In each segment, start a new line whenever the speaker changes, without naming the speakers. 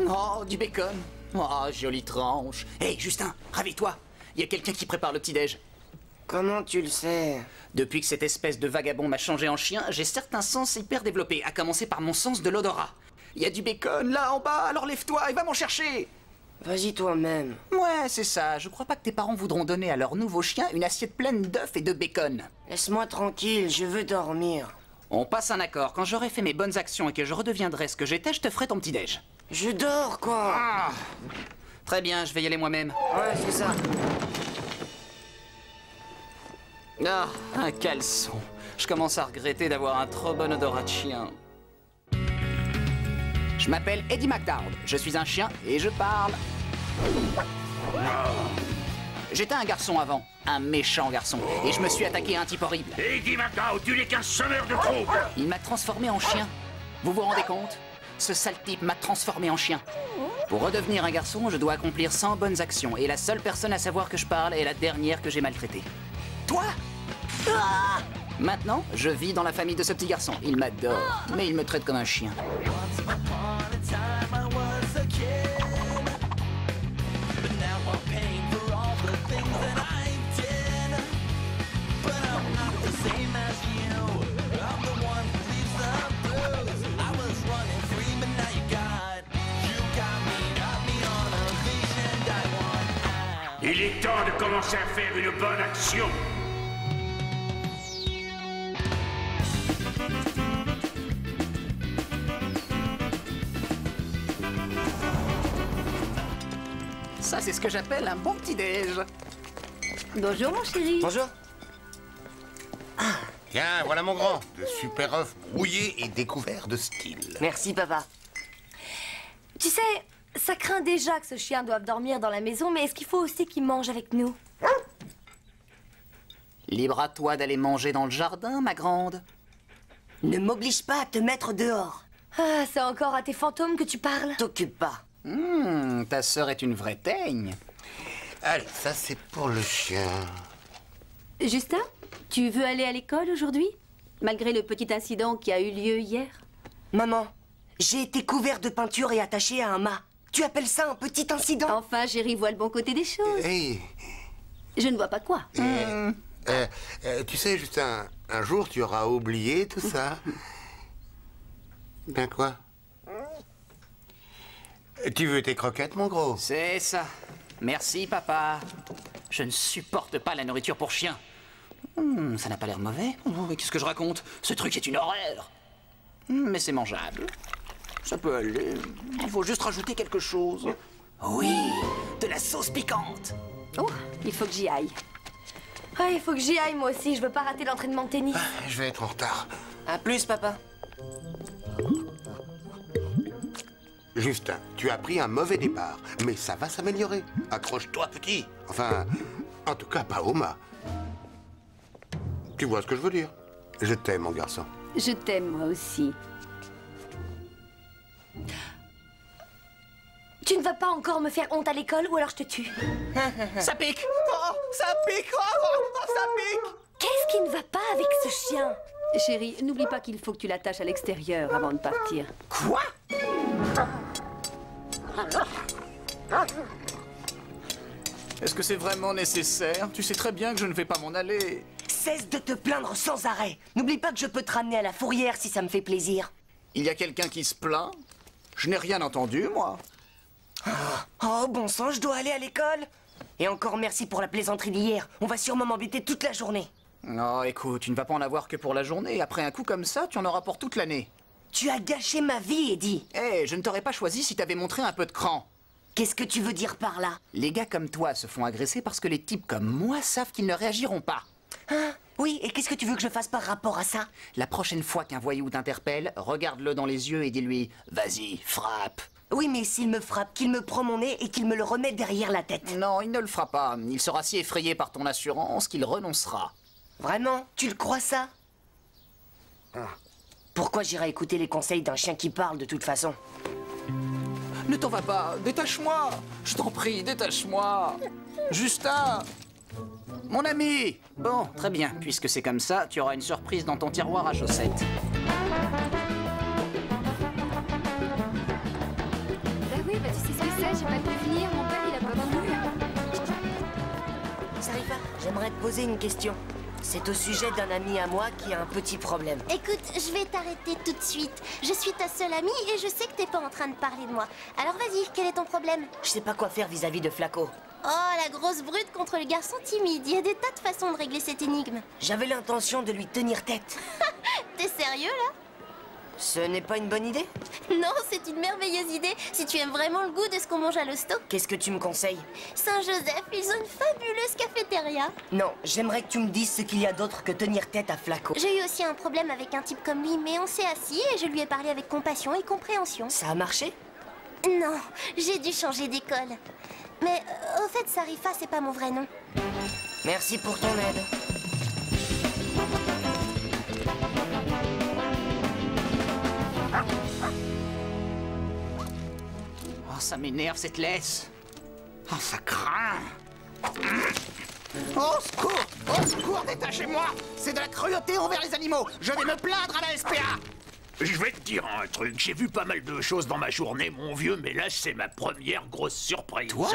Oh, du bacon. Oh, jolie tranche. Hé, Justin, réveille-toi. Il y a quelqu'un qui prépare le petit-déj.
Comment tu le sais?
Depuis que cette espèce de vagabond m'a changé en chien, j'ai certains sens hyper développés, à commencer par mon sens de l'odorat. Il y a du bacon là en bas, alors lève-toi et va m'en chercher.
Vas-y toi-même.
Ouais, c'est ça. Je crois pas que tes parents voudront donner à leur nouveau chien une assiette pleine d'œufs et de bacon.
Laisse-moi tranquille, je veux dormir.
On passe un accord. Quand j'aurai fait mes bonnes actions et que je redeviendrai ce que j'étais, je te ferai ton petit-déj.
Je dors, quoi.
Ah. Très bien, je vais y aller moi-même.
Ouais, c'est ça.
Ah, un caleçon. Je commence à regretter d'avoir un trop bon odorat de chien. Je m'appelle Eddie McDowd. Je suis un chien et je parle. J'étais un garçon avant, un méchant garçon, et je me suis attaqué à un type horrible.
Eddie McDowd, tu n'es qu'un semeur de troubles.
Il m'a transformé en chien. Vous vous rendez compte? Ce sale type m'a transformé en chien. Pour redevenir un garçon, je dois accomplir 100 bonnes actions, et la seule personne à savoir que je parle est la dernière que j'ai maltraitée. Toi? Ah! Maintenant, je vis dans la famille de ce petit garçon. Il m'adore, mais il me traite comme un chien.
Il est temps de commencer à faire une bonne action.
Ça, c'est ce que j'appelle un bon petit-déj.
Bonjour, mon chéri.
Bonjour.
Tiens, voilà mon grand. De super œufs brouillés et découverts de style.
Merci, papa.
Tu sais, ça craint déjà que ce chien doive dormir dans la maison, mais est-ce qu'il faut aussi qu'il mange avec nous?
Libre à toi d'aller manger dans le jardin, ma grande.
Ne m'oblige pas à te mettre dehors.
Ah, c'est encore à tes fantômes que tu parles?
T'occupe pas.
Ta sœur est une vraie teigne.
Allez, ça c'est pour le chien.
Justin, tu veux aller à l'école aujourd'hui? Malgré le petit incident qui a eu lieu hier?
Maman, j'ai été couvert de peinture et attaché à un mât. Tu appelles ça un petit incident?
Enfin, chéri, vois le bon côté des choses.
Hey,
Je ne vois pas quoi.
tu sais, juste un jour, tu auras oublié tout ça. Ben quoi? Tu veux tes croquettes, mon gros?
C'est ça. Merci, papa. Je ne supporte pas la nourriture pour chien. Ça n'a pas l'air mauvais. Mais qu'est-ce que je raconte? Ce truc est une horreur. Mais c'est mangeable. Ça peut aller. Il faut juste rajouter quelque chose. Oui, de la sauce piquante.
Oh, il faut que j'y aille. Ah, il faut que j'y aille, moi aussi. Je veux pas rater l'entraînement de tennis.
Je vais être en retard.
À plus, papa.
Justin, tu as pris un mauvais départ, mais ça va s'améliorer. Accroche-toi, petit. Enfin, en tout cas, pas au mât. Tu vois ce que je veux dire? Je t'aime, mon garçon.
Je t'aime, moi aussi. Tu ne vas pas encore me faire honte à l'école ou alors je te tue.
Ça pique. Oh, ça pique. Oh, ça pique.
Qu'est-ce qui ne va pas avec ce chien? Chérie, n'oublie pas qu'il faut que tu l'attaches à l'extérieur avant de partir.
Quoi? Est-ce que c'est vraiment nécessaire? Tu sais très bien que je ne vais pas m'en aller.
Cesse de te plaindre sans arrêt. N'oublie pas que je peux te ramener à la fourrière si ça me fait plaisir.
Il y a quelqu'un qui se plaint? Je n'ai rien entendu, moi.
Oh, bon sang, je dois aller à l'école. Et encore merci pour la plaisanterie d'hier. On va sûrement m'embêter toute la journée.
Non, écoute, tu ne vas pas en avoir que pour la journée. Après un coup comme ça, tu en auras pour toute l'année.
Tu as gâché ma vie, Eddie.
Hé, je ne t'aurais pas choisi si t'avais montré un peu de cran.
Qu'est-ce que tu veux dire par là?
Les gars comme toi se font agresser parce que les types comme moi savent qu'ils ne réagiront pas.
Hein? Oui, et qu'est-ce que tu veux que je fasse par rapport à ça?
La prochaine fois qu'un voyou t'interpelle, regarde-le dans les yeux et dis-lui « Vas-y, frappe !»
Oui, mais s'il me frappe, qu'il me prend mon nez et qu'il me le remet derrière la tête.
Non, il ne le fera pas. Il sera si effrayé par ton assurance qu'il renoncera.
Vraiment? Tu le crois ça? Pourquoi j'irais écouter les conseils d'un chien qui parle de toute façon?
Ne t'en va pas, détache-moi. Je t'en prie, détache-moi. Justin, mon ami. Bon, très bien, puisque c'est comme ça, tu auras une surprise dans ton tiroir à chaussettes.
Bah oui,
poser une question. C'est au sujet d'un ami à moi qui a un petit problème.
Écoute, je vais t'arrêter tout de suite. Je suis ta seule amie et je sais que t'es pas en train de parler de moi. Alors vas-y, quel est ton problème?
Je sais pas quoi faire vis-à-vis de Flaco.
Oh, la grosse brute contre le garçon timide. Il y a des tas de façons de régler cette énigme.
J'avais l'intention de lui tenir tête.
T'es sérieux là?
Ce n'est pas une bonne idée?
Non, c'est une merveilleuse idée si tu aimes vraiment le goût de ce qu'on mange à l'hosto.
Qu'est-ce que tu me conseilles?
Saint-Joseph, ils ont une fabuleuse cafétéria.
Non, j'aimerais que tu me dises ce qu'il y a d'autre que tenir tête à Flaco.
J'ai eu aussi un problème avec un type comme lui, mais on s'est assis et je lui ai parlé avec compassion et compréhension.
Ça a marché?
Non, j'ai dû changer d'école. Mais au fait, Sarifa, c'est pas mon vrai nom.
Merci pour ton aide.
Oh, ça m'énerve cette laisse. Oh, ça craint. Au secours! Au secours, détachez-moi! C'est de la cruauté envers les animaux! Je vais me plaindre à la SPA!
Je vais te dire un truc, j'ai vu pas mal de choses dans ma journée, mon vieux, mais là, c'est ma première grosse surprise.
Toi?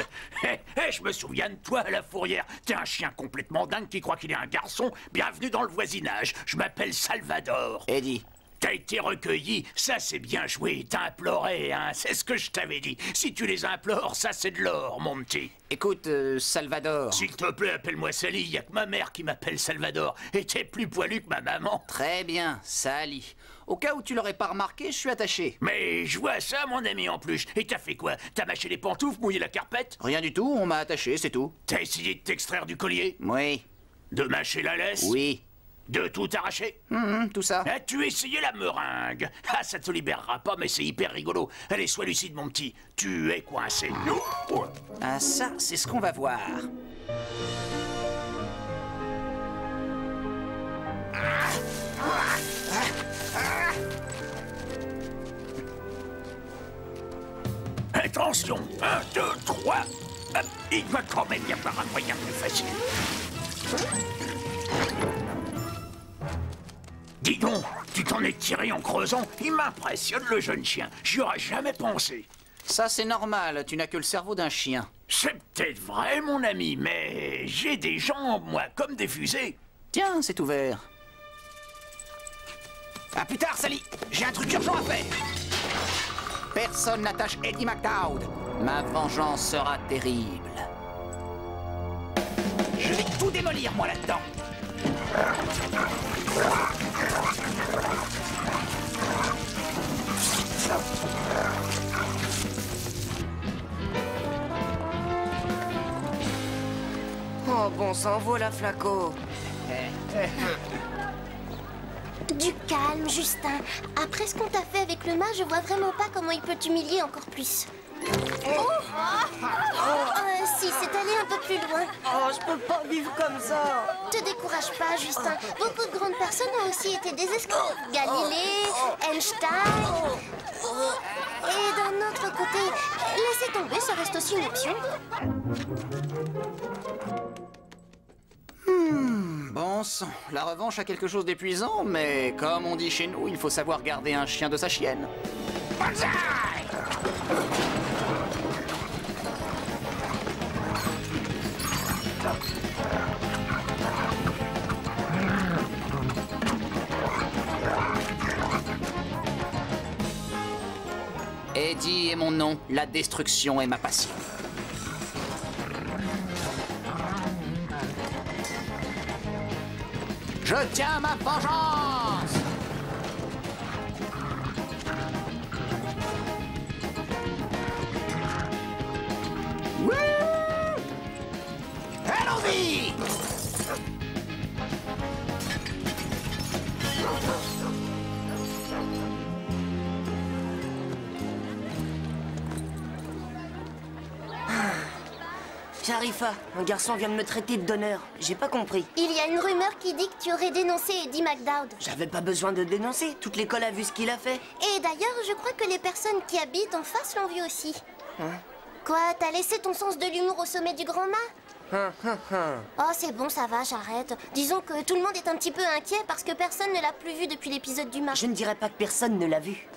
Je me souviens de toi à la fourrière. T'es un chien complètement dingue qui croit qu'il est un garçon. Bienvenue dans le voisinage. Je m'appelle Salvador.
Eddie.
T'as été recueilli, ça c'est bien joué. T'as imploré, hein, c'est ce que je t'avais dit. Si tu les implores, ça c'est de l'or, mon petit.
Écoute, Salvador.
S'il te plaît, appelle-moi Sally, y a que ma mère qui m'appelle Salvador. Et t'es plus poilu que ma maman.
Très bien, Sally. Au cas où tu l'aurais pas remarqué, je suis attaché.
Mais je vois ça, mon ami, en plus. Et t'as fait quoi? T'as mâché les pantoufles, mouillé la carpette?
Rien du tout, on m'a attaché, c'est tout.
T'as essayé de t'extraire du collier?
Oui.
De mâcher la laisse?
Oui.
De tout arracher?
Tout ça.
As-tu essayé la meringue? Ah, ça te libérera pas, mais c'est hyper rigolo. Allez, sois lucide, mon petit. Tu es coincé.
Ah, ça, c'est ce qu'on va voir.
Attention, 1, 2, 3. Hop, il va quand même y avoir un moyen plus facile. Dis donc, tu t'en es tiré en creusant? Il m'impressionne, le jeune chien. J'y aurais jamais pensé.
Ça, c'est normal, tu n'as que le cerveau d'un chien.
C'est peut-être vrai, mon ami, mais j'ai des jambes, moi, comme des fusées.
Tiens, c'est ouvert. À plus tard, Sally. J'ai un truc urgent à faire. Personne n'attache Eddie McDowd. Ma vengeance sera terrible. Je vais tout démolir, moi, là-dedans.
Oh bon sang, voilà Flaco.
Du calme, Justin. Après ce qu'on t'a fait avec le mât, je vois vraiment pas comment il peut t'humilier encore plus. Si, c'est allé un peu plus loin.
Oh, je peux pas vivre comme ça.
Te décourage pas, Justin. Beaucoup de grandes personnes ont aussi été des esclaves. Galilée, Einstein. Et d'un autre côté, laisser tomber, ça reste aussi une option.
Bon sang, la revanche a quelque chose d'épuisant, mais comme on dit chez nous, il faut savoir garder un chien de sa chienne.
Banzai!
Eddie est mon nom, la destruction est ma passion. Je tiens ma vengeance! Wouh! Allons-y!
Sharifa, un garçon vient de me traiter de donneur. J'ai pas compris.
Il y a une rumeur qui dit que tu aurais dénoncé Eddie McDowd.
J'avais pas besoin de dénoncer. Toute l'école a vu ce qu'il a fait.
Et d'ailleurs, je crois que les personnes qui habitent en face l'ont vu aussi. Quoi, t'as laissé ton sens de l'humour au sommet du grand mât? Oh, c'est bon, ça va, j'arrête. Disons que tout le monde est un petit peu inquiet parce que personne ne l'a plus vu depuis l'épisode du mât.
Je ne dirais pas que personne ne l'a vu.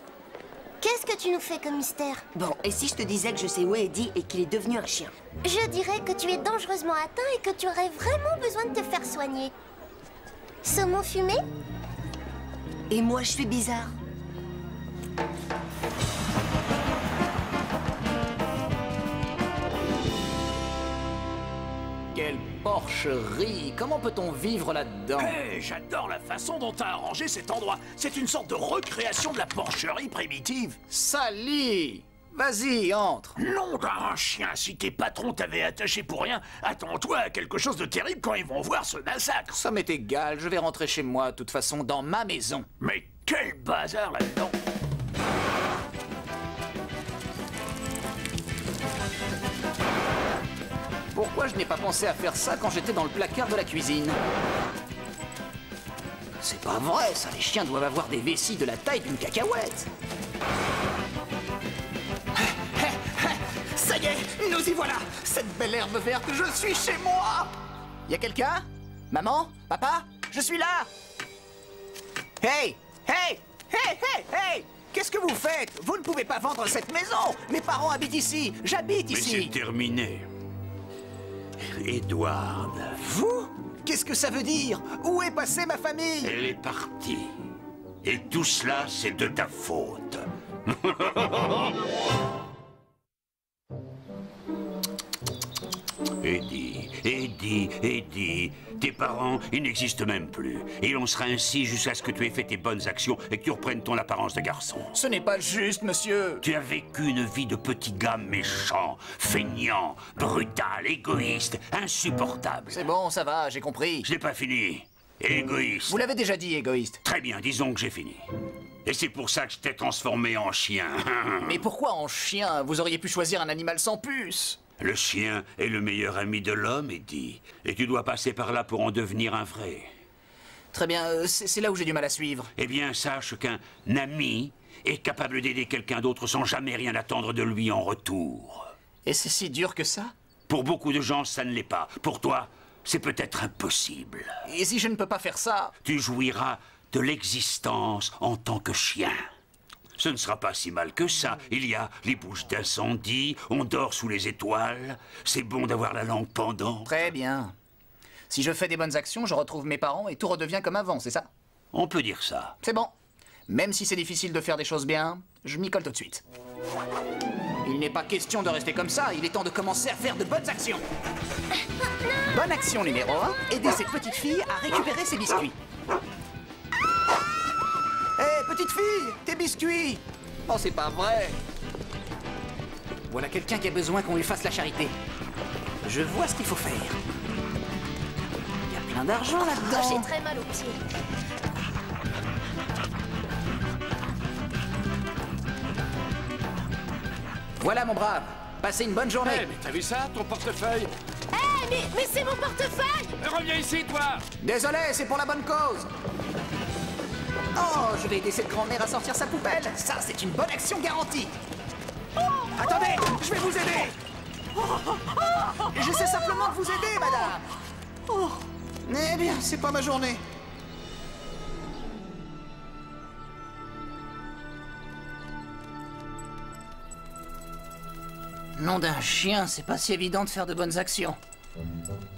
Qu'est-ce que tu nous fais comme mystère?
Bon, et si je te disais que je sais où est Eddie et qu'il est devenu un chien?
Je dirais que tu es dangereusement atteint et que tu aurais vraiment besoin de te faire soigner. Saumon fumé?
Et moi, je suis bizarre.
Quelle porcherie! Comment peut-on vivre là-dedans?
Hé, j'adore la façon dont t'as arrangé cet endroit. C'est une sorte de recréation de la porcherie primitive.
Sally! Vas-y, entre!
Nom d'un chien, si tes patrons t'avaient attaché pour rien, attends-toi à quelque chose de terrible quand ils vont voir ce massacre.
Ça m'est égal, je vais rentrer chez moi, de toute façon, dans ma maison.
Mais quel bazar là-dedans!
Pourquoi je n'ai pas pensé à faire ça quand j'étais dans le placard de la cuisine? C'est pas vrai, ça, les chiens doivent avoir des vessies de la taille d'une cacahuète. Ça y est, nous y voilà! Cette belle herbe verte, je suis chez moi! Y a quelqu'un? Maman? Papa? Je suis là! Hey! Hey! Hey! Hey! Hey! Qu'est-ce que vous faites? Vous ne pouvez pas vendre cette maison! Mes parents habitent ici! J'habite
Mais
ici!
c'est terminé. Edward,
Vous? Qu'est-ce que ça veut dire? Où est passée ma famille?
elle est partie. Et tout cela, c'est de ta faute. Eddie, tes parents, ils n'existent même plus. Et il en sera ainsi jusqu'à ce que tu aies fait tes bonnes actions et que tu reprennes ton apparence de garçon.
Ce n'est pas juste, monsieur.
Tu as vécu une vie de petit gars méchant, feignant, brutal, égoïste, insupportable.
C'est bon, ça va, j'ai compris.
Je n'ai pas fini. Égoïste.
Vous l'avez déjà dit, égoïste.
Très bien, disons que j'ai fini. Et c'est pour ça que je t'ai transformé en chien.
Mais pourquoi en chien? Vous auriez pu choisir un animal sans puce.
Le chien est le meilleur ami de l'homme, Eddie. Et tu dois passer par là pour en devenir un vrai.
Très bien, c'est là où j'ai du mal à suivre.
Eh bien, sache qu'un ami est capable d'aider quelqu'un d'autre sans jamais rien attendre de lui en retour.
Et c'est si dur que ça?
Pour beaucoup de gens, ça ne l'est pas. Pour toi, c'est peut-être impossible.
Et si je ne peux pas faire ça?
Tu jouiras de l'existence en tant que chien. Ce ne sera pas si mal que ça. Il y a les bouches d'incendie, on dort sous les étoiles. C'est bon d'avoir la langue pendant.
Très bien. Si je fais des bonnes actions, je retrouve mes parents et tout redevient comme avant, c'est ça?
On peut dire ça.
C'est bon. Même si c'est difficile de faire des choses bien, je m'y colle tout de suite. Il n'est pas question de rester comme ça, il est temps de commencer à faire de bonnes actions. Bonne action numéro 1, aider cette petite fille à récupérer ses biscuits. Hé, petite fille, tes biscuits! Oh, c'est pas vrai! Voilà quelqu'un qui a besoin qu'on lui fasse la charité. Je vois ce qu'il faut faire. Il y a plein d'argent là-dedans.
J'ai très mal aux pieds.
Voilà, mon brave. Passez une bonne journée.
Mais t'as vu ça, ton portefeuille?
Mais c'est mon portefeuille!
Reviens ici, toi!
Désolé, c'est pour la bonne cause. Oh, je vais aider cette grand-mère à sortir sa poubelle. Ça, c'est une bonne action garantie. Attendez, je vais vous aider. J'essaie simplement de vous aider, madame. Eh bien, c'est pas ma journée. Nom d'un chien, c'est pas si évident de faire de bonnes actions.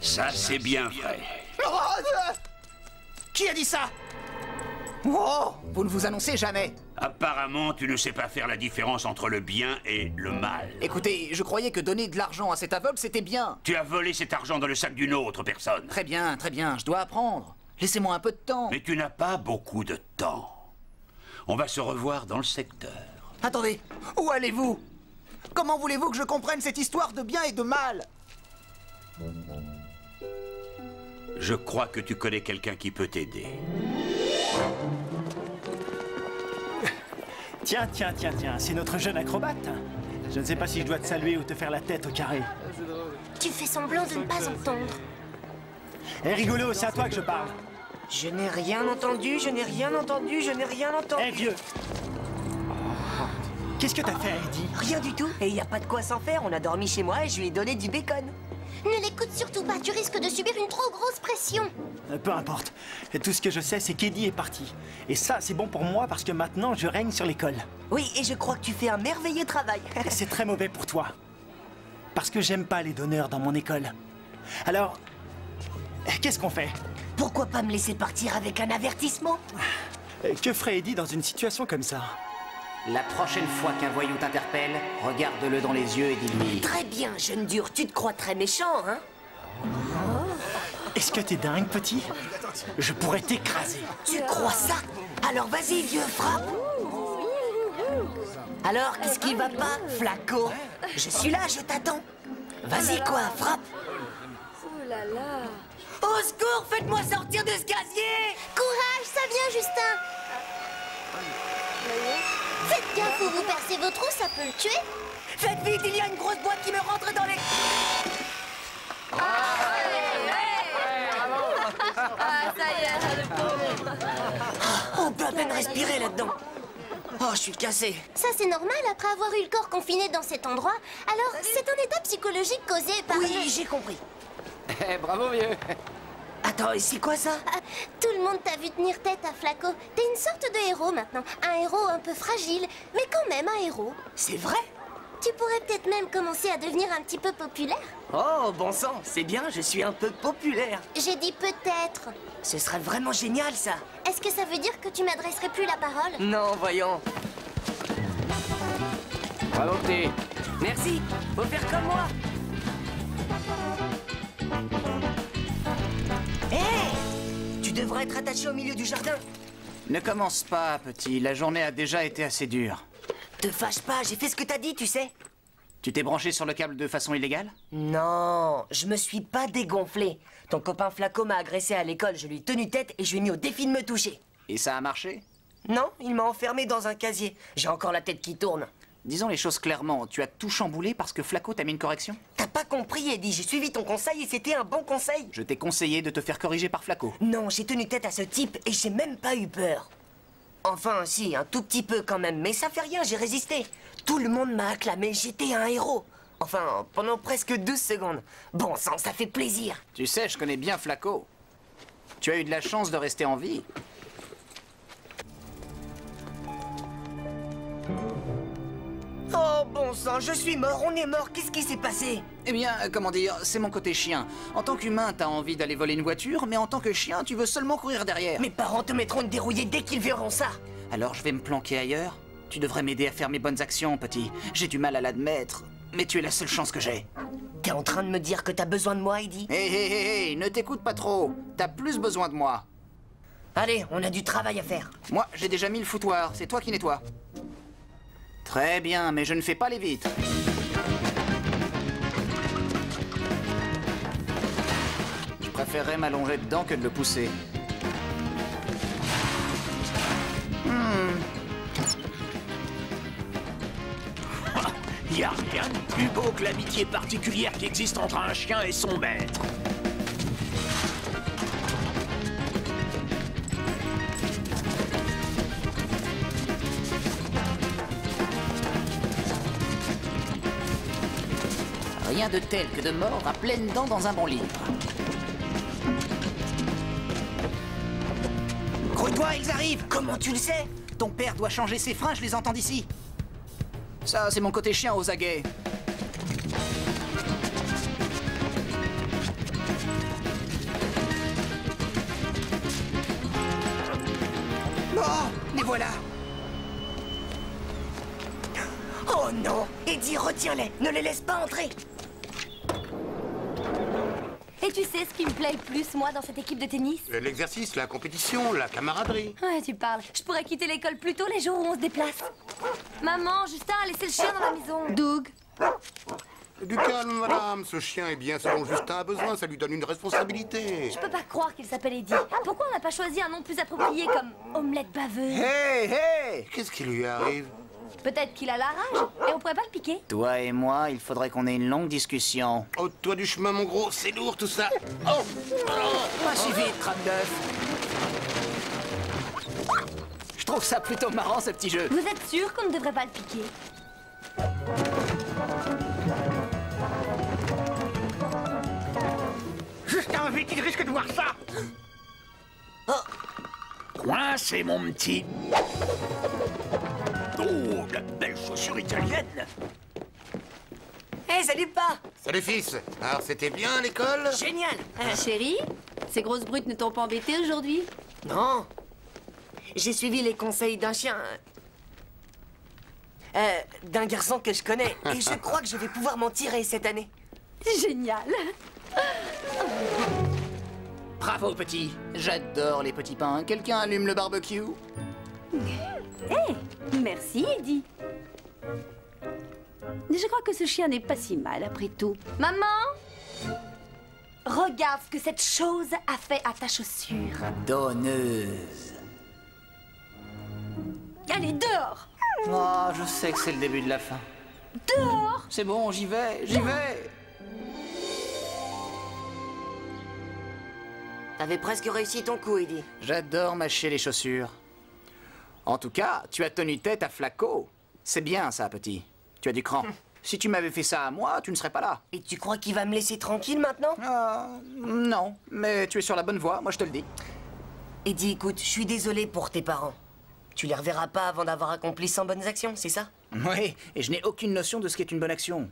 Ça, c'est bien vrai.
Qui a dit ça? Oh, vous ne vous annoncez jamais.
Apparemment, tu ne sais pas faire la différence entre le bien et le mal.
Écoutez, je croyais que donner de l'argent à cet aveugle, c'était bien.
Tu as volé cet argent dans le sac d'une autre personne.
Très bien, je dois apprendre. Laissez-moi un peu de temps.
Mais tu n'as pas beaucoup de temps. On va se revoir dans le secteur.
Attendez, où allez-vous? Comment voulez-vous que je comprenne cette histoire de bien et de mal?
Je crois que tu connais quelqu'un qui peut t'aider.
Tiens, c'est notre jeune acrobate. Je ne sais pas si je dois te saluer ou te faire la tête au carré.
Tu fais semblant de ne pas entendre.
Hé, rigolo, c'est à toi que je parle.
Je n'ai rien entendu, je n'ai rien entendu, je n'ai rien entendu.
Hé, vieux. Qu'est-ce que t'as fait, Eddie?
Rien du tout. Et il n'y a pas de quoi s'en faire, on a dormi chez moi et je lui ai donné du bacon.
Ne l'écoute surtout pas, tu risques de subir une trop grosse pression.
Peu importe. Tout ce que je sais, c'est qu'Eddie est parti. Et ça, c'est bon pour moi parce que maintenant, je règne sur l'école.
Oui, et je crois que tu fais un merveilleux travail.
C'est très mauvais pour toi. Parce que j'aime pas les donneurs dans mon école. Alors, qu'est-ce qu'on fait?
Pourquoi pas me laisser partir avec un avertissement?
Que ferait Eddie dans une situation comme ça?
La prochaine fois qu'un voyou t'interpelle, regarde-le dans les yeux et dis-lui...
Très bien, jeune dur, tu te crois très méchant, hein?
Est-ce que t'es dingue, petit? Je pourrais t'écraser.
Tu crois ça? Alors vas-y, vieux, frappe! Alors, qu'est-ce qui va pas, Flaco? Je suis là, je t'attends. Vas-y, quoi, frappe!
Oh là là.
Au secours, faites-moi sortir de ce casier!
Courage, ça vient, Justin. Faites gaffe où vous percez vos trous, ça peut le tuer.
Faites vite, il y a une grosse boîte qui me rentre dans les...
Ah, ça y est, le pauvre.
On peut à peine respirer là-dedans. Oh, je suis cassé.
Ça, c'est normal après avoir eu le corps confiné dans cet endroit. Alors, c'est un état psychologique causé par...
Oui, j'ai compris.
Bravo, vieux.
Attends, et c'est quoi ça?
Tout le monde t'a vu tenir tête à Flaco. T'es une sorte de héros maintenant. Un héros un peu fragile, mais quand même un héros.
C'est vrai?
Tu pourrais peut-être même commencer à devenir un petit peu populaire.
Oh, bon sang, c'est bien, je suis un peu populaire.
J'ai dit peut-être.
Ce serait vraiment génial, ça.
Est-ce que ça veut dire que tu m'adresserais plus la parole?
Non, voyons.
Bravo, petit.
Merci, faut faire comme moi. Hé! Tu devrais être attaché au milieu du jardin.
Ne commence pas, petit. La journée a déjà été assez dure.
Te fâche pas, j'ai fait ce que t'as dit, tu sais.
Tu t'es branché sur le câble de façon illégale?
Non, je me suis pas dégonflé. Ton copain Flaco m'a agressé à l'école, je lui ai tenu tête et je lui ai mis au défi de me toucher.
Et ça a marché?
Non, il m'a enfermé dans un casier. J'ai encore la tête qui tourne.
Disons les choses clairement, tu as tout chamboulé parce que Flaco t'a mis une correction?
T'as pas compris, Eddie, j'ai suivi ton conseil et c'était un bon conseil.
Je t'ai conseillé de te faire corriger par Flaco.
Non, j'ai tenu tête à ce type et j'ai même pas eu peur. Enfin, si, un tout petit peu quand même, mais ça fait rien, j'ai résisté. Tout le monde m'a acclamé, j'étais un héros. Enfin, pendant presque 12 secondes. Bon sang, ça fait plaisir.
Tu sais, je connais bien Flaco. Tu as eu de la chance de rester en vie.
Oh, bon sang, je suis mort, on est mort, qu'est-ce qui s'est passé?
Eh bien, comment dire, c'est mon côté chien. En tant qu'humain, t'as envie d'aller voler une voiture, mais en tant que chien, tu veux seulement courir derrière.
Mes parents te mettront une dérouillée dès qu'ils verront ça.
Alors je vais me planquer ailleurs? Tu devrais m'aider à faire mes bonnes actions, petit. J'ai du mal à l'admettre, mais tu es la seule chance que j'ai.
T'es en train de me dire que t'as besoin de moi, Eddie?
Hé, hé, hé, hé, ne t'écoute pas trop. T'as plus besoin de moi.
Allez, on a du travail à faire.
Moi, j'ai déjà mis le foutoir. C'est toi qui nettoies. Très bien, mais je ne fais pas les vitres. Je préférerais m'allonger dedans que de le pousser.
Y a rien de plus beau que l'amitié particulière qui existe entre un chien et son maître.
Rien de tel que de mort à pleines dents dans un bon livre.
Grouille-toi, ils arrivent. Comment tu le sais?
Ton père doit changer ses freins, je les entends d'ici. Ça, c'est mon côté chien aux aguets.
Oh, les voilà. Oh non! Eddie, retiens-les! Ne les laisse pas entrer!
Et tu sais ce qui me plaît le plus, moi, dans cette équipe de tennis?
L'exercice, la compétition, la camaraderie.
Ouais, tu parles. Je pourrais quitter l'école plus tôt les jours où on se déplace. Maman, Justin, laissez le chien dans la maison. Doug.
Du calme, madame. Ce chien est bien ce dont Justin a besoin. Ça lui donne une responsabilité.
Je peux pas croire qu'il s'appelle Eddie. Pourquoi on n'a pas choisi un nom plus approprié comme Omelette Baveuse?
Hé, hé!
Qu'est-ce qui lui arrive?
Peut-être qu'il a la rage et on pourrait pas le piquer.
Toi et moi, il faudrait qu'on ait une longue discussion.
Ôte-toi du chemin, mon gros. C'est lourd, tout ça. Oh!
Pas si vite, crâne d'œuf. Je trouve ça plutôt marrant, ce petit jeu.
Vous êtes sûr qu'on ne devrait pas le piquer?
qu'il risque de voir ça. Coincé, mon petit. Oh, la belle chaussure italienne.
Hé, salut, pas.
Salut, fils. Alors, c'était bien à l'école?
Génial.
Chérie, ces grosses brutes ne t'ont pas embêté aujourd'hui?
Non. J'ai suivi les conseils d'un chien. D'un garçon que je connais. Et je crois que je vais pouvoir m'en tirer cette année.
Génial.
Bravo, petit. J'adore les petits pains. Quelqu'un allume le barbecue?
Merci, Eddie. Je crois que ce chien n'est pas si mal, après tout.
Maman, regarde ce que cette chose a fait à ta chaussure.
Donneuse.
Allez, dehors.
Oh, je sais que c'est le début de la fin.
Dehors.
C'est bon, j'y vais, j'y vais.
T'avais presque réussi ton coup, Eddie.
J'adore mâcher les chaussures. En tout cas, tu as tenu tête à Flaco. C'est bien ça, petit. Tu as du cran. Si tu m'avais fait ça à moi, tu ne serais pas là.
Et tu crois qu'il va me laisser tranquille maintenant?
Non, mais tu es sur la bonne voie, moi je te le dis.
Eddie, écoute, je suis désolé pour tes parents. Tu les reverras pas avant d'avoir accompli 100 bonnes actions, c'est ça?
Oui, et je n'ai aucune notion de ce qu'est une bonne action.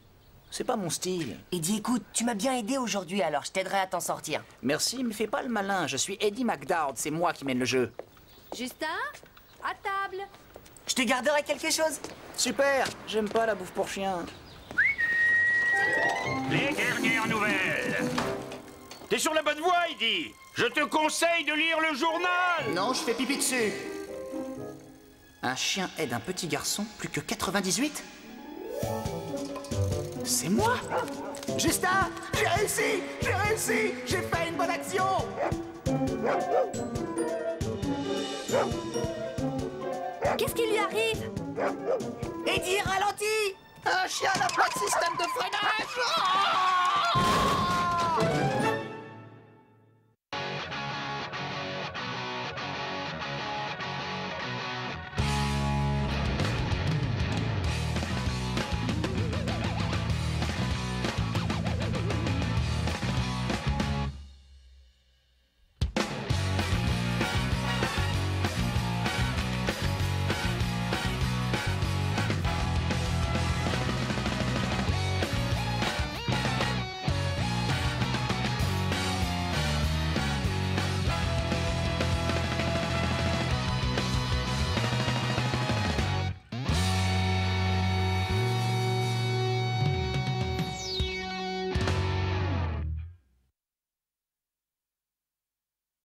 C'est pas mon style.
Eddie, écoute, tu m'as bien aidé aujourd'hui, alors je t'aiderai à t'en sortir.
Merci, mais fais pas le malin. Je suis Eddie McDowd, c'est moi qui mène le jeu.
Justin, à table.
Je te garderai quelque chose.
Super, j'aime pas la bouffe pour chien.
Les dernières nouvelles. T'es sur la bonne voie, Eddie. Je te conseille de lire le journal.
Non, je fais pipi dessus. Un chien aide un petit garçon plus que 98? C'est moi? Justin, j'ai réussi! J'ai réussi! J'ai fait une bonne action!
Qu'est-ce qui lui arrive?
Eddie, ralentis!
Un chien n'a pas de système de freinage! Oh